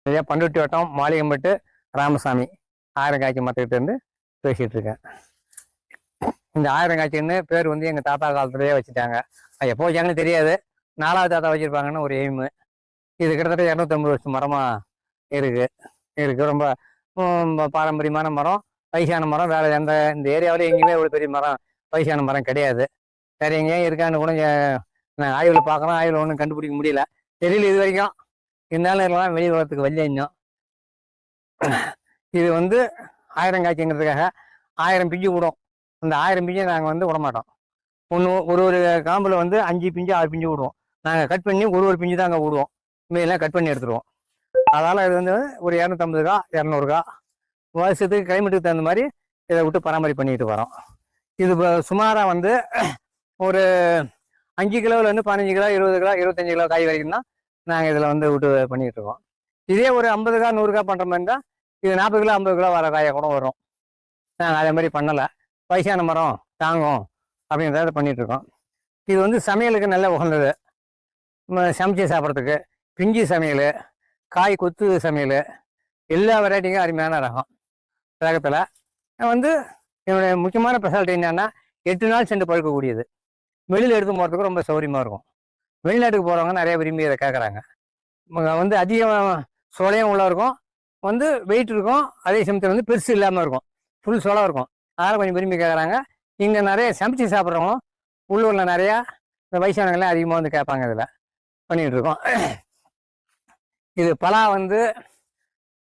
ஐயா பண்ருட்டி வட்டம் மாளிகம்பட்டு ராமசாமி ஆயிரங்காய்ச்சி மரத்துக்கிட்ட இருந்து பேசிகிட்டு இருக்கேன். இந்த ஆயிரங்காய்ச்சின்னு பேர் வந்து எங்கள் தாத்தா காலத்துலேயே வச்சுட்டாங்க. அது எப்போ வச்சாங்கன்னு தெரியாது. 4வது தாத்தா வச்சுருப்பாங்கன்னு ஒரு எய்மு. இது கிட்டத்தட்ட 250 வருஷம் மரமாக இருக்குது. ரொம்ப பாரம்பரியமான மரம், வயசான மரம். வேறு இந்த ஏரியாவில் எங்கேயுமே ஒரு பெரிய மரம், வயசான மரம் கிடையாது. வேறு எங்கேயும் இருக்கான்னு கூட நான் ஆய்வில் பார்க்குறோம். ஆய்வில் ஒன்றும் கண்டுபிடிக்க முடியல, தெரியல இது வரைக்கும். இருந்தாலும் இருக்கலாம், வெளி உலகத்துக்கு வரல இன்னும். இது வந்து ஆயிரங்காய்ச்சிங்கிறதுக்காக 1000 பிஞ்சு விடும். அந்த 1000 பிஞ்சை நாங்கள் வந்து விடமாட்டோம். ஒரு காம்பில் வந்து 5 பிஞ்சு 6 பிஞ்சு விடுவோம். நாங்கள் கட் பண்ணி ஒரு பிஞ்சு தான் அங்கே விடுவோம். மீதெல்லாம் கட் பண்ணி எடுத்துருவோம். அதனால் இது வந்து ஒரு 250 கா 200 கா வருஷத்துக்கு கிளைமேட்டுக்கு தகுந்த மாதிரி இதை விட்டு பராமரிப்பு பண்ணிட்டு வரோம். இது சுமாராக வந்து ஒரு 5 கிலோவிலேருந்து 15 கிலோ 20 கிலோ 25 கிலோ காய் வரைக்கும் தான் நாங்கள் இதில் வந்து விட்டு பண்ணிகிட்டு இருக்கோம். இதே ஒரு 50 கா 100 கா பண்ணுற மாதிரி தான் இது 40 கிலோ 50 கிலோ வர காயை கூட வரும். நாங்கள் அதே மாதிரி பண்ணலை. வயசான மரம் தாங்கும் அப்படின்றத பண்ணிகிட்ருக்கோம். இது வந்து சமையலுக்கு நல்ல உகந்தது. சமைச்சு சாப்பிட்றதுக்கு பிஞ்சு சமையல், காய் கொத்து சமையல், எல்லா வெரைட்டிக்கும் அருமையான ரகத்தில் வந்து என்னுடைய முக்கியமான ஸ்பெஷாலிட்டி என்னென்னா 8 நாள் சென்று பழுக்கக்கூடியது. வெளியில் எடுத்து போகிறதுக்கு ரொம்ப சௌகரியமாக இருக்கும். வெளிநாட்டுக்கு போகிறவங்க நிறைய விரும்பி இதை கேட்குறாங்க. வந்து அதிகம் சோளையும் உள்ள இருக்கும், வந்து வெயிட் இருக்கும், அதே சமயத்தில் வந்து பெருசு இல்லாமல் இருக்கும், ஃபுல் சோளம் இருக்கும். அதனால் கொஞ்சம் விரும்பி கேட்குறாங்க. இங்கே நிறைய சமைச்சு சாப்பிட்றவங்களும் உள்ளூரில் நிறையா இந்த வயசானவங்களாம் அதிகமாக வந்து கேட்பாங்க. இதில் பண்ணிகிட்ருக்கோம். இது பலா வந்து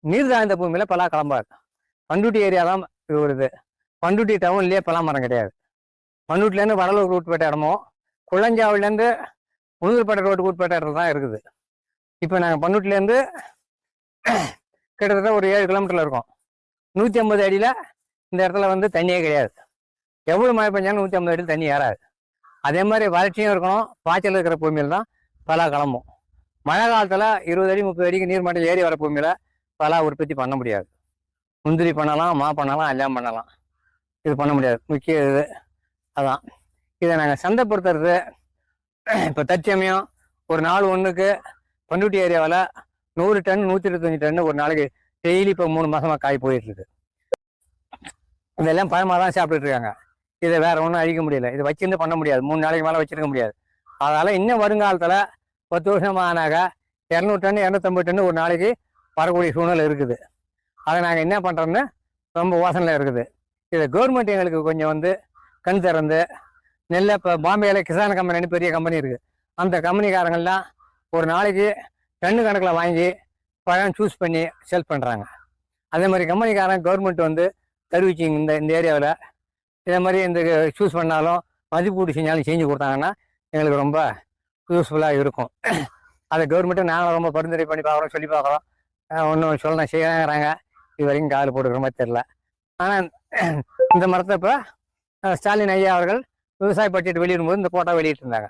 நீர் தாழ்ந்த பூமியில் பலா கிளம்பாது. பண்ருட்டி ஏரியா தான் இது வருது. பண்ருட்டி டவுன்லேயே பலா மரம் கிடையாது. பண்ருட்டிலேருந்து வடலூருக்கு உட்பட்ட இடமும், குள்ளஞ்சாவிலேருந்து உளுந்தூர்பேட்டை ரோட்டுக்கு உட்பட்ட இடத்துல தான் இருக்குது. இப்போ நாங்கள் பண்ருட்டிலேருந்து கிட்டத்தட்ட ஒரு 7 கிலோமீட்டரில் இருக்கோம். 150 அடியில் இந்த இடத்துல வந்து தண்ணியே கிடையாது. எவ்வளோ மழை பெஞ்சாலும் 150 அடியில் தண்ணி ஏறாது. அதே மாதிரி வறட்சியும் இருக்கணும். பாய்ச்சல் இருக்கிற பூமியில் தான் பலா கிளம்பும். மழை காலத்தில் 20 அடி 30 அடிக்கு நீர்மட்டம் ஏறி வர பூமியில் பலா உற்பத்தி பண்ண முடியாது. முந்திரி பண்ணலாம், மா பண்ணலாம், எல்லாம் பண்ணலாம். இது பண்ண முடியாது. முக்கிய இது அதான். இதை நாங்கள் சந்தைப்படுத்துறது இப்போ தற்சமயம் ஒரு நாள் ஒன்றுக்கு பண்ருட்டி ஏரியாவில் 100 டன் 125 டன் ஒரு நாளைக்கு டெய்லி இப்போ 3 மாதமாக காய் போயிட்டுருக்கு. இதெல்லாம் பழமாக தான் சாப்பிட்டுட்டு இருக்காங்க. இதை வேற ஒன்றும் அழிக்க முடியல. இதை வச்சிருந்து பண்ண முடியாது. 3 நாளைக்கு மேலே வச்சிருக்க முடியாது. அதனால் இன்னும் வருங்காலத்தில் 10 வருஷமாக ஆனாக 200 டன் 250 டன் ஒரு நாளைக்கு வரக்கூடிய சூழ்நிலை இருக்குது. அதை நாங்கள் என்ன பண்ணுறோம்னு ரொம்ப யோசனையில் இருக்குது. இதை கவர்மெண்ட் எங்களுக்கு கொஞ்சம் வந்து கண் திறந்து நெல்லை இப்போ பாம்பேயில் கிசான் கம்பெனின்னு பெரிய கம்பெனி இருக்குது. அந்த கம்பெனிக்காரங்கள்லாம் ஒரு நாளைக்கு டன்னு கணக்கில் வாங்கி பழம் சூஸ் பண்ணி சேல் பண்ணுறாங்க. அதே மாதிரி கம்பெனிக்காரன் கவர்மெண்ட் வந்து தெரிவிச்சிங்க இந்த ஏரியாவில் இதே மாதிரி இந்த சூஸ் பண்ணாலும் மதிப்பீடு செஞ்சாலும் செஞ்சு கொடுத்தாங்கன்னா எங்களுக்கு ரொம்ப யூஸ்ஃபுல்லாக இருக்கும். அதை கவர்மெண்ட்டு நாங்களும் ரொம்ப பரிந்துரை பண்ணி பார்க்குறோம், சொல்லி பார்க்குறோம். ஒன்றும் சொல்லணும் செய்யறாங்க. இது வரைக்கும் காதில் போட்டுக்கிற மாதிரி தெரில. ஆனால் இந்த மரத்தை இப்போ ஸ்டாலின் ஐயா அவர்கள் விவசாய பட்ஜெட் வெளியிடும்போது இந்த போட்டோ வெளியிட்டிருந்தாங்க.